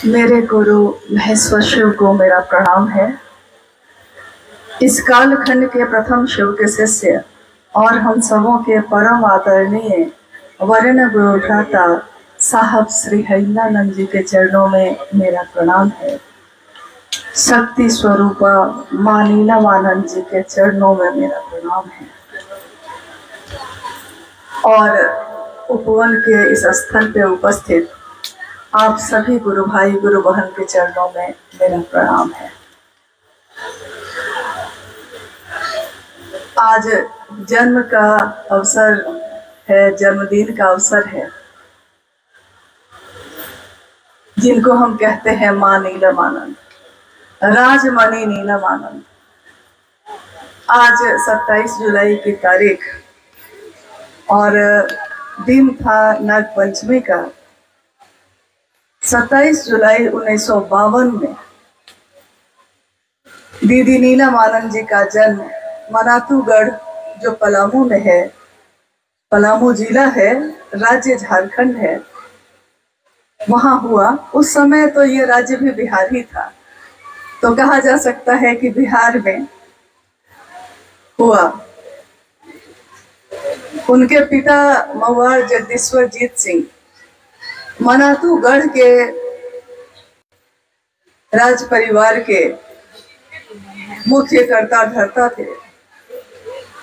मेरे गुरु महेश्वर शिव को मेरा प्रणाम है। इस कालखंड के प्रथम शिव के शिष्य और हम सबों के परम आदरणीय वर्ण गुरु भ्राता साहब श्री हरिनानंद जी के चरणों में मेरा प्रणाम है। शक्ति स्वरूपा मां नीलमानंद जी के चरणों में मेरा प्रणाम है। और उपवन के इस स्थल पे उपस्थित आप सभी गुरु भाई गुरु बहन के चरणों में मेरा प्रणाम है। आज जन्म का अवसर है, जन्मदिन का अवसर है, जिनको हम कहते हैं मां नीलमानंद, राजमणि नीलमानंद। आज 27 जुलाई की तारीख और दिन था नाग पंचमी का। 27 जुलाई 1952 में दीदी नीलमानंद जी का जन्म मनातूगढ़, जो पलामू में है, पलामू जिला है, राज्य झारखंड है, वहां हुआ। उस समय तो ये राज्य भी बिहार ही था, तो कहा जा सकता है कि बिहार में हुआ। उनके पिता मवार जगदीश्वर जीत सिंह मनातूगढ़ के राज परिवार के मुख्य कर्ता धर्ता थे।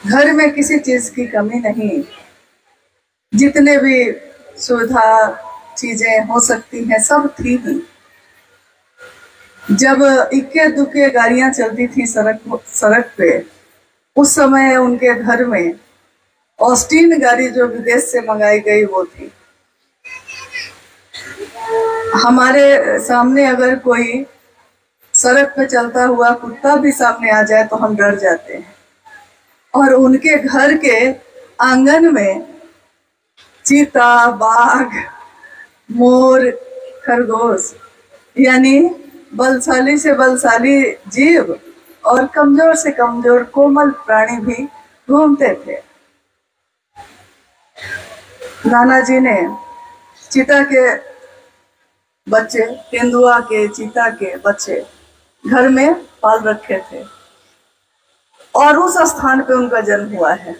घर में किसी चीज की कमी नहीं, जितने भी सुविधा चीजें हो सकती हैं सब थी ही। जब इक्के दुक्के गाड़ियां चलती थी सड़क पे, उस समय उनके घर में ऑस्टिन गाड़ी जो विदेश से मंगाई गई वो थी। हमारे सामने अगर कोई सड़क पे चलता हुआ कुत्ता भी सामने आ जाए तो हम डर जाते हैं। और उनके घर के आंगन में चीता, बाघ, मोर, खरगोश, यानी बलशाली से बलशाली जीव और कमजोर से कमजोर कोमल प्राणी भी घूमते थे। नाना जी ने चीता के बच्चे, तेंदुआ के, चीता के बच्चे घर में पाल रखे थे और उस स्थान पे उनका जन्म हुआ है।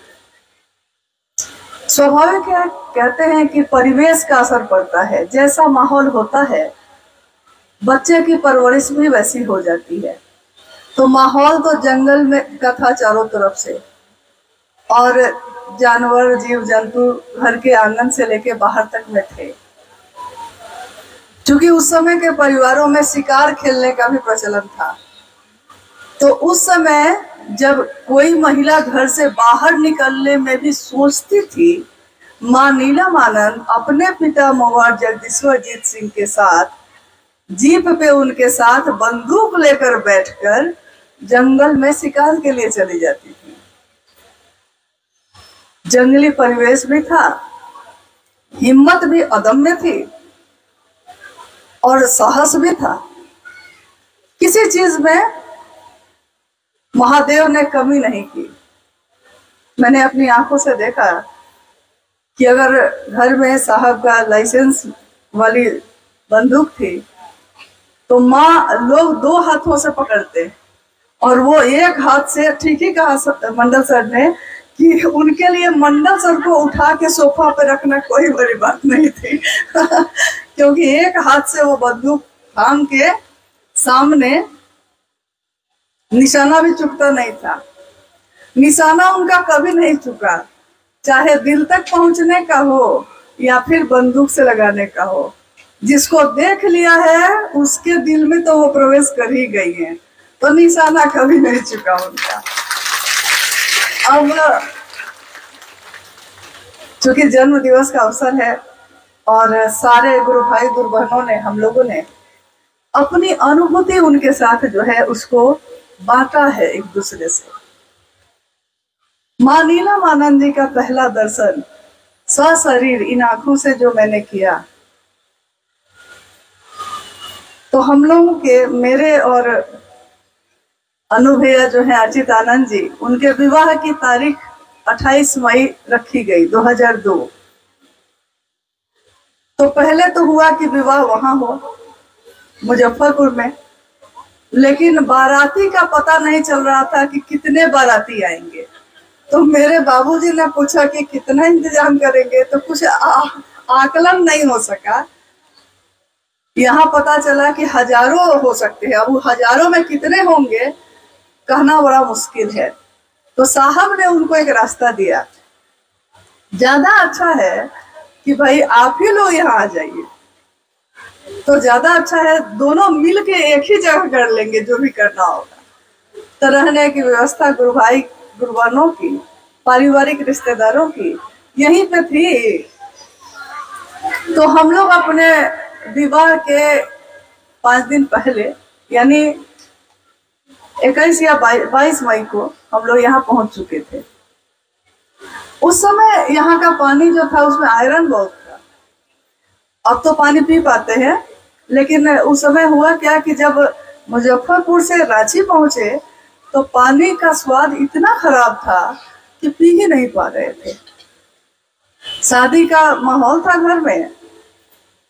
स्वाभाविक है, कहते हैं कि परिवेश का असर पड़ता है। जैसा माहौल होता है बच्चे की परवरिश भी वैसी हो जाती है। तो माहौल तो जंगल में का था चारों तरफ से, और जानवर जीव जंतु घर के आंगन से लेके बाहर तक में थे। क्योंकि उस समय के परिवारों में शिकार खेलने का भी प्रचलन था, तो उस समय जब कोई महिला घर से बाहर निकलने में भी सोचती थी, मां नीलमानंद अपने पिता मवार जगदीश्वर जीत सिंह के साथ जीप पे उनके साथ बंदूक लेकर बैठकर जंगल में शिकार के लिए चली जाती थी। जंगली परिवेश भी था, हिम्मत भी अदम्य थी और साहस भी था। किसी चीज में महादेव ने कमी नहीं की। मैंने अपनी आंखों से देखा कि अगर घर में साहब का लाइसेंस वाली बंदूक थी तो माँ लोग 2 हाथों से पकड़ते और वो एक हाथ से। ठीक ही कहा मंडल सर ने कि उनके लिए मंडल सर को उठा के सोफा पे रखना कोई बड़ी बात नहीं थी क्योंकि एक हाथ से वो बंदूक थाम के सामने, निशाना भी चुकता नहीं था। निशाना उनका कभी नहीं चुका, चाहे दिल तक पहुंचने का हो या फिर बंदूक से लगाने का हो। जिसको देख लिया है उसके दिल में तो वो प्रवेश कर ही गई है, तो निशाना कभी नहीं चुका उनका। अब चूंकि जन्म दिवस का अवसर है और सारे गुरु भाई गुरु बहनों ने, हम लोगों ने अपनी अनुभूति उनके साथ जो है उसको बांटा है एक दूसरे से। मां नीलमानंद जी का पहला दर्शन सशरीर इन आंखों से जो मैंने किया, तो हम लोगों के, मेरे और अनुभैया जो है अचित आनंद जी, उनके विवाह की तारीख 28 मई रखी गई 2002। तो पहले तो हुआ कि विवाह वहां हो, मुजफ्फरपुर में। लेकिन बाराती का पता नहीं चल रहा था कि कितने बाराती आएंगे। तो मेरे बाबूजी ने पूछा कि कितना इंतजाम करेंगे, तो कुछ आकलन नहीं हो सका। यहाँ पता चला कि हजारों हो सकते हैं। अब हजारों में कितने होंगे कहना बड़ा मुश्किल है। तो साहब ने उनको एक रास्ता दिया, ज्यादा अच्छा है कि भाई आप ही लोग यहाँ आ जाइए, तो ज्यादा अच्छा है, दोनों मिल के एक ही जगह कर लेंगे जो भी करना होगा। तो रहने की व्यवस्था गुरु भाई गुरु बहनों की, पारिवारिक रिश्तेदारों की यहीं पे थी। तो हम लोग अपने विवाह के 5 दिन पहले, यानी 21 या 22 मई को हम लोग यहाँ पहुंच चुके थे। उस समय यहाँ का पानी जो था उसमें आयरन बहुत था। अब तो पानी पी पाते हैं, लेकिन उस समय हुआ क्या कि जब मुजफ्फरपुर से रांची पहुंचे तो पानी का स्वाद इतना खराब था कि पी ही नहीं पा रहे थे। शादी का माहौल था घर में,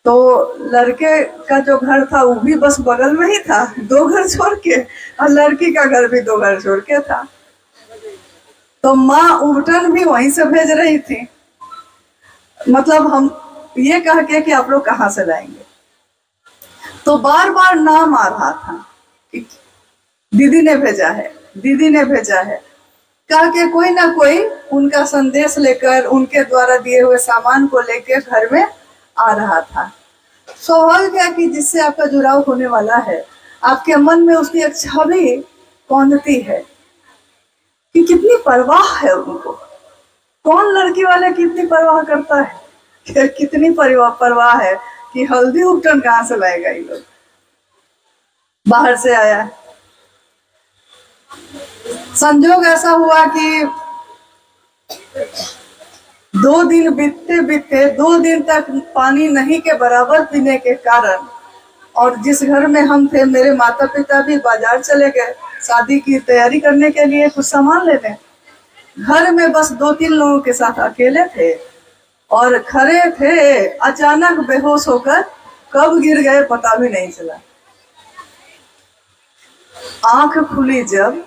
तो लड़के का जो घर था वो भी बस बगल में ही था, 2 घर छोड़ के, और लड़की का घर भी 2 घर छोड़ के था। तो माँ उबटन भी वहीं से भेज रही थी, मतलब हम ये कह के कि आप लोग कहाँ से लाएंगे। तो बार बार नाम आ रहा था कि दीदी ने भेजा है, दीदी ने भेजा है, कह के कोई ना कोई उनका संदेश लेकर, उनके द्वारा दिए हुए सामान को लेकर घर में आ रहा था। स्वाभाविक है कि जिससे आपका जुड़ाव होने वाला है, आपके मन में उसकी एक छवि कौंधती है कि कितनी परवाह है उनको। कौन लड़की वाले कितनी परवाह करता है, कितनी परवाह है कि हल्दी उपटन कहाँ से लाएगा ये लोग, बाहर से आया है। संजोग ऐसा हुआ कि 2 दिन बीतते बीतते 2 दिन तक पानी नहीं के बराबर पीने के कारण, और जिस घर में हम थे, मेरे माता पिता भी बाजार चले गए शादी की तैयारी करने के लिए, कुछ सामान लेने। घर में बस 2-3 लोगों के साथ अकेले थे और खड़े थे। अचानक बेहोश होकर कब गिर गए पता भी नहीं चला। आंख खुली जब,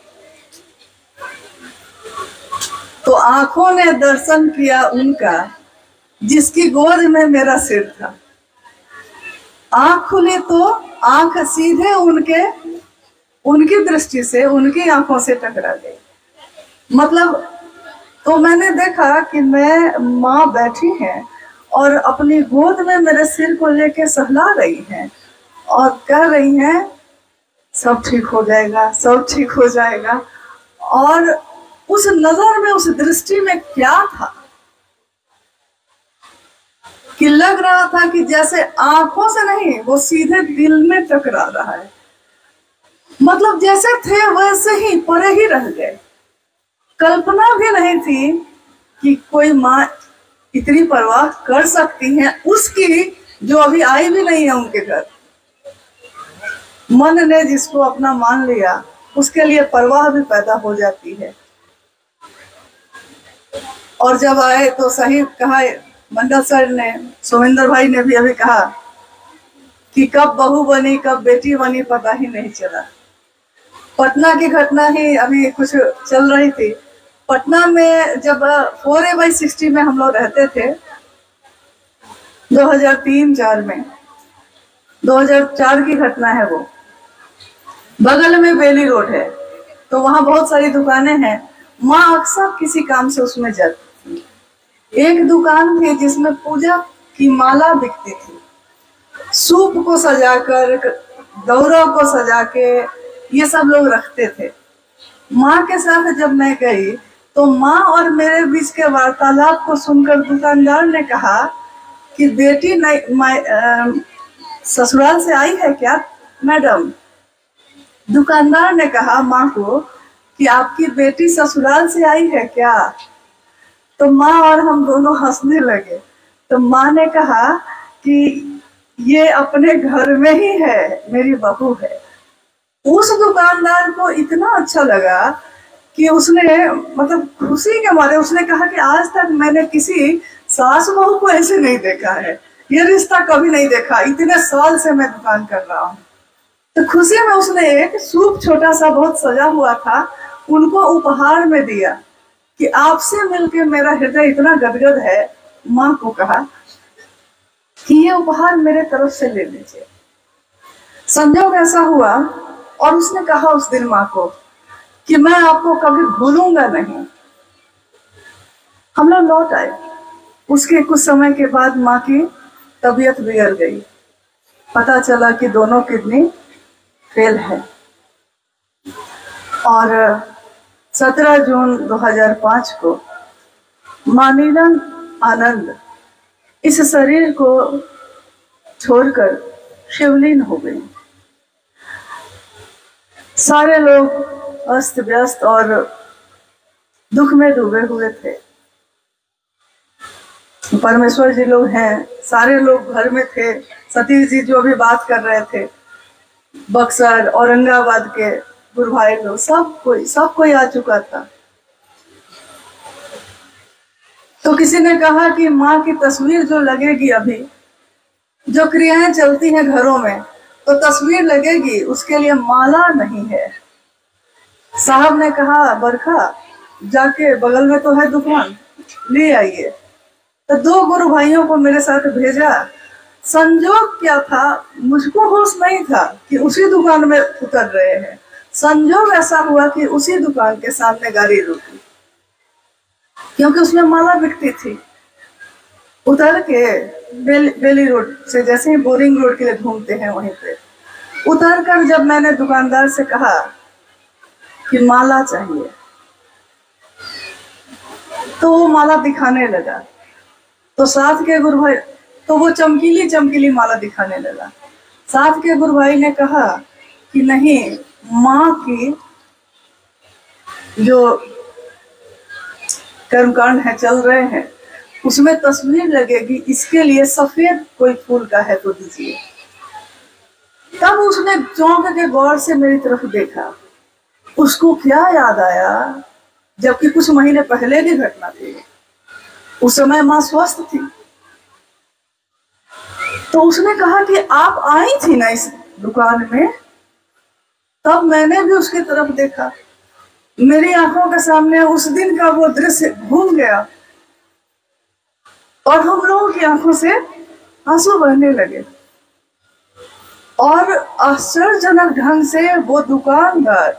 तो आंखों ने दर्शन किया उनका जिसकी गोद में मेरा सिर था। आंख खुली तो आंख सीधे उनकी दृष्टि से, उनकी आंखों से टकरा गई। मतलब तो मैंने देखा कि माँ बैठी हैं और अपनी गोद में मेरे सिर को लेके सहला रही हैं और कह रही हैं सब ठीक हो जाएगा, सब ठीक हो जाएगा। और उस नजर में, उस दृष्टि में क्या था कि लग रहा था कि जैसे आंखों से नहीं, वो सीधे दिल में टकरा रहा है। मतलब जैसे थे वैसे ही परे ही रह गए। कल्पना भी नहीं थी कि कोई माँ इतनी परवाह कर सकती है उसकी, जो अभी आई भी नहीं है उनके घर। मन ने जिसको अपना मान लिया उसके लिए परवाह भी पैदा हो जाती है। और जब आए तो सही कहा मंडल सर ने, सोमेंद्र भाई ने भी अभी कहा कि कब बहू बनी कब बेटी बनी पता ही नहीं चला। पटना की घटना ही अभी कुछ चल रही थी। पटना में जब 4A/60 में हम लोग रहते थे 2003-4 में, 2004 की घटना है वो। बगल में बेली रोड है, तो वहां बहुत सारी दुकानें हैं। माँ अक्सर किसी काम से उसमें जाती थी। एक दुकान थी जिसमें पूजा की माला बिकती थी, सूप को सजाकर, दौरा को सजा के ये सब लोग रखते थे। माँ के साथ जब मैं गई तो माँ और मेरे बीच के वार्तालाप को सुनकर दुकानदार ने कहा कि बेटी ससुराल से आई है क्या मैडम? दुकानदार ने कहा माँ को कि आपकी बेटी ससुराल से आई है क्या? तो माँ और हम दोनों हंसने लगे। तो माँ ने कहा कि ये अपने घर में ही है, मेरी बहू है। उस दुकानदार को इतना अच्छा लगा कि उसने, मतलब खुशी के मारे उसने कहा कि आज तक मैंने किसी सास बहू को ऐसे नहीं देखा है, ये रिश्ता कभी नहीं देखा, इतने साल से मैं दुकान कर रहा हूँ। तो खुशी में उसने एक सूप छोटा सा बहुत सजा हुआ था उनको उपहार में दिया कि आपसे मिलके मेरा हृदय इतना गदगद है। माँ को कहा कि ये उपहार मेरे तरफ से ले लीजिए। संजोग ऐसा हुआ और उसने कहा उस दिन माँ को कि मैं आपको कभी भूलूंगा नहीं। हम लोग लौट आए। उसके कुछ समय के बाद माँ की तबीयत बिगड़ गई। पता चला कि दोनों किडनी फेल है और 17 जून 2005 को मानीलन आनंद इस शरीर को छोड़कर शिवलीन हो गई। सारे लोग अस्त व्यस्त और दुख में डूबे हुए थे। परमेश्वर जी लोग हैं, सारे लोग घर में थे। सतीश जी जो भी बात कर रहे थे, बक्सर औरंगाबाद के गुरु भाई लोग, सब कोई आ चुका था। तो किसी ने कहा कि माँ की तस्वीर जो लगेगी, अभी जो क्रियाएं चलती हैं घरों में, तो तस्वीर लगेगी, उसके लिए माला नहीं है। साहब ने कहा बरखा जाके बगल में तो है दुकान, ले आइए। तो 2 गुरु भाइयों को मेरे साथ भेजा। संजोग क्या था, मुझको होश नहीं था कि उसी दुकान में उतर रहे हैं। संजोग ऐसा हुआ कि उसी दुकान के सामने गाड़ी रुकी, क्योंकि उसमें माला बिकती थी। उतर के बेली रोड से, जैसे ही बोरिंग रोड के लिए घूमते हैं वहीं पे उतर कर जब मैंने दुकानदार से कहा कि माला चाहिए, तो वो माला दिखाने लगा। तो साथ के गुरु भाई, तो वो चमकीली चमकीली माला दिखाने लगा। साथ के गुरु भाई ने कहा कि नहीं, माँ की जो कर्मकांड है चल रहे हैं उसमें तस्वीर लगेगी, इसके लिए सफेद कोई फूल का है तो दीजिए। तब उसने चौंक के गौर से मेरी तरफ देखा। उसको क्या याद आया, जबकि कुछ महीने पहले की घटना थी। उस समय माँ स्वस्थ थी। तो उसने कहा कि आप आई थी ना इस दुकान में। तब मैंने भी उसकी तरफ देखा। मेरी आंखों के सामने उस दिन का वो दृश्य घूम गया और हम लोगों की आंखों से आंसू बहने लगे। और आश्चर्यजनक ढंग से वो दुकानदार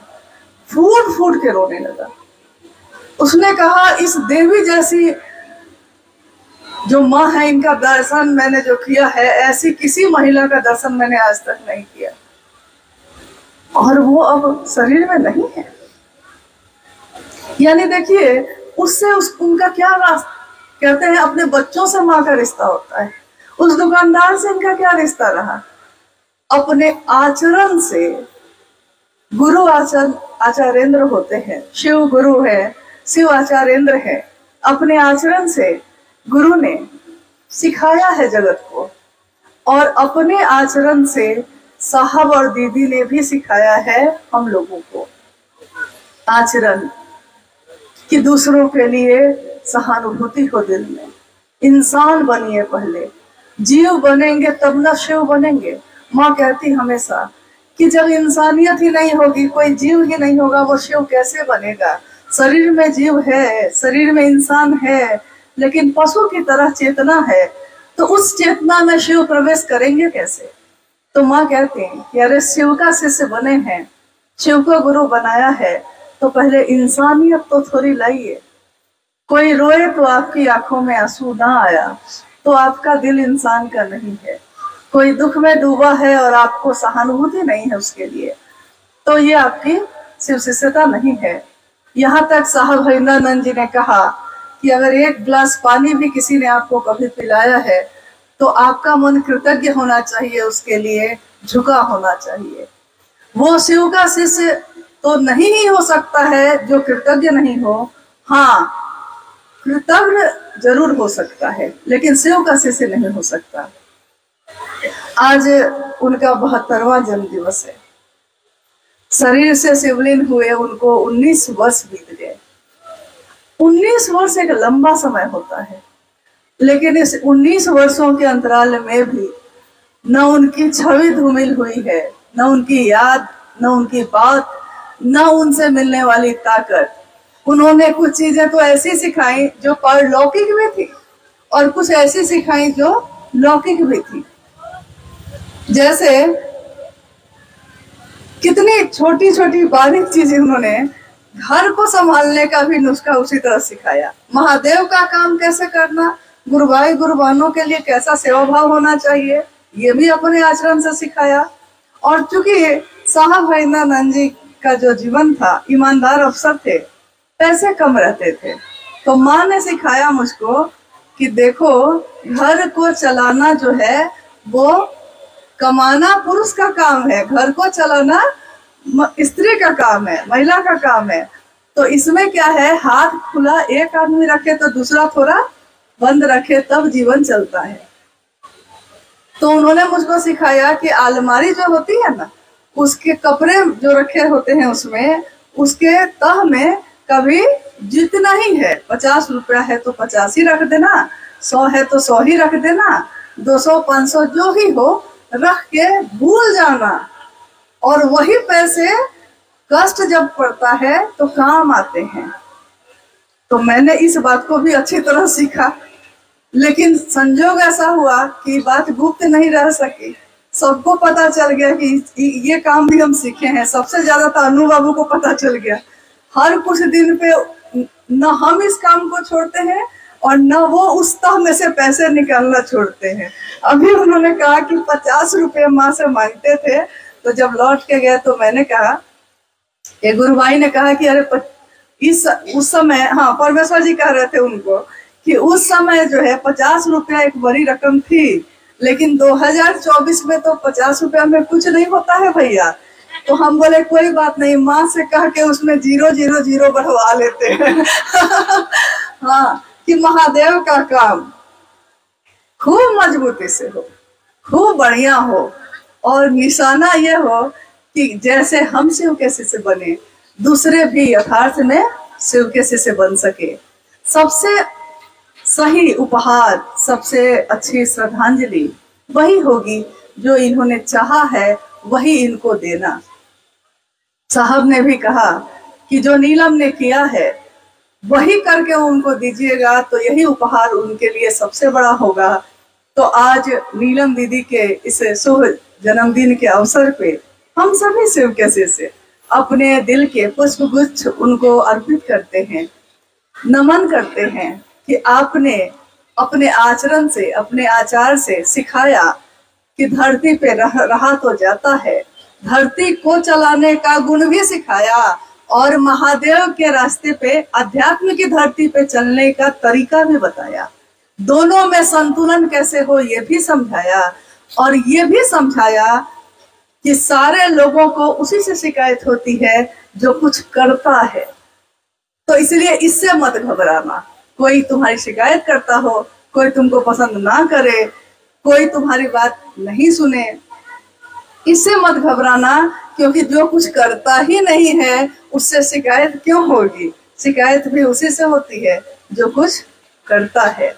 फूट फूट के रोने लगा। उसने कहा, इस देवी जैसी जो माँ है, इनका दर्शन मैंने जो किया है, ऐसी किसी महिला का दर्शन मैंने आज तक नहीं किया। और वो अब शरीर में नहीं है। यानी देखिए, उससे उनका क्या रास्ता, कहते हैं अपने बच्चों से माँ का रिश्ता होता है। उस दुकानदार से इनका क्या रिश्ता रहा? अपने आचरण से। गुरु आचार्येंद्र होते हैं, शिव गुरु है, शिव आचार्येंद्र है। अपने आचरण से गुरु ने सिखाया है जगत को, और अपने आचरण से साहब और दीदी ने भी सिखाया है हम लोगों को आचरण, कि दूसरों के लिए सहानुभूति हो दिल में। इंसान बनिए, पहले जीव बनेंगे तब ना शिव बनेंगे। माँ कहती हमेशा कि जब इंसानियत ही नहीं होगी, कोई जीव ही नहीं होगा, वो शिव कैसे बनेगा? शरीर में जीव है, शरीर में इंसान है, लेकिन पशु की तरह चेतना है, तो उस चेतना में शिव प्रवेश करेंगे कैसे? तो माँ कहते हैं कि अरे शिव का शिष्य बने हैं, शिव को गुरु बनाया है, तो पहले इंसानियत तो थोड़ी लाइए। कोई रोए तो आपकी आंखों में आंसू ना आया तो आपका दिल इंसान का नहीं है। कोई दुख में डूबा है और आपको सहानुभूति नहीं है उसके लिए, तो ये आपकी शिव शिष्यता नहीं है। यहाँ तक साहब हरिंद्रानंद जी ने कहा कि अगर एक गिलास पानी भी किसी ने आपको कभी पिलाया है तो आपका मन कृतज्ञ होना चाहिए, उसके लिए झुका होना चाहिए। वो शिव का शिष्य तो नहीं ही हो सकता है जो कृतज्ञ नहीं हो। हाँ, कृतज्ञ जरूर हो सकता है, लेकिन शिव का शिष्य नहीं हो सकता। आज उनका 72वां जन्म दिवस है। शरीर से शिवलीन हुए उनको 19 वर्ष बीत गए। 19 वर्ष एक लंबा समय होता है, लेकिन इस 19 वर्षों के अंतराल में भी न उनकी छवि धूमिल हुई है, न उनकी याद, न उनकी बात, न उनसे मिलने वाली ताकत। उन्होंने कुछ चीजें तो ऐसी सिखाई जो पारलौकिक भी थी और कुछ ऐसी सिखाई जो लौकिक भी थी। जैसे कितनी छोटी छोटी बारीक चीजें उन्होंने घर को संभालने का भी नुस्खा उसी तरह सिखाया। महादेव का काम कैसे करना, गुरु भाई गुरु बहनों के लिए कैसा सेवा भाव होना चाहिए, ये भी अपने आचरण से सिखाया। और चूंकि साहब हरिंद्रानंद जी का जो जीवन था, ईमानदार अफसर थे, पैसे कम रहते थे, तो माँ ने सिखाया मुझको कि देखो घर को चलाना जो है वो कमाना पुरुष का काम है, घर को चलाना स्त्री का काम है, महिला का काम है। तो इसमें क्या है, हाथ खुला एक आदमी रखे तो दूसरा थोड़ा बंद रखे, तब जीवन चलता है। तो उन्होंने मुझको सिखाया कि अलमारी जो होती है ना, उसके कपड़े जो रखे होते हैं उसमें, उसके तह में कभी जितना ही है, 50 रुपया है तो 50 ही रख देना, 100 है तो 100 ही रख देना, 200 500 जो ही हो रख के भूल जाना। और वही पैसे कष्ट जब पड़ता है तो काम आते हैं। तो मैंने इस बात को भी अच्छी तरह सीखा, लेकिन संजोग ऐसा हुआ कि बात गुप्त नहीं रह सकी। सबको पता चल गया कि ये काम भी हम सीखे हैं। सबसे ज्यादा तो अनु बाबू को पता चल गया। हर कुछ दिन पे न हम इस काम को छोड़ते हैं और न वो उस तह में से पैसे निकालना छोड़ते हैं। अभी उन्होंने कहा कि 50 रुपये माँ से मांगते थे, तो जब लौट के गए तो मैंने कहा, ये गुरु भाई ने कहा कि अरे उस समय, हाँ परमेश्वर जी कह रहे थे उनको कि उस समय जो है 50 रुपया एक बड़ी रकम थी, लेकिन 2024 में तो 50 रुपया में कुछ नहीं होता है भैया। तो हम बोले कोई बात नहीं, माँ से कह के उसमें 000 बढ़वा लेते हैं। हाँ, कि महादेव का काम खूब मजबूती से हो, खूब बढ़िया हो, और निशाना ये हो कि जैसे हम शिव के शिष्य बने, दूसरे भी यथार्थ में शिव के शिष्य बन सके। सबसे सही उपहार, सबसे अच्छी श्रद्धांजलि वही होगी जो इन्होंने चाहा है, वही इनको देना। साहब ने भी कहा कि जो नीलम ने किया है वही करके उनको दीजिएगा, तो यही उपहार उनके लिए सबसे बड़ा होगा। तो आज नीलम दीदी के इस शुभ जन्मदिन के अवसर पे हम सभी शिव के शिष्य अपने दिल के पुष्पगुच्छ उनको अर्पित करते हैं, नमन करते हैं कि आपने अपने आचरण से, अपने आचार से सिखाया कि धरती पे रहा तो जाता है, धरती को चलाने का गुण भी सिखाया, और महादेव के रास्ते पे, अध्यात्म की धरती पे चलने का तरीका भी बताया। दोनों में संतुलन कैसे हो ये भी समझाया, और ये भी समझाया कि सारे लोगों को उसी से शिकायत होती है जो कुछ करता है। तो इसलिए इससे मत घबराना। कोई तुम्हारी शिकायत करता हो, कोई तुमको पसंद ना करे, कोई तुम्हारी बात नहीं सुने, इससे मत घबराना, क्योंकि जो कुछ करता ही नहीं है उससे शिकायत क्यों होगी। शिकायत भी उसी से होती है जो कुछ करता है।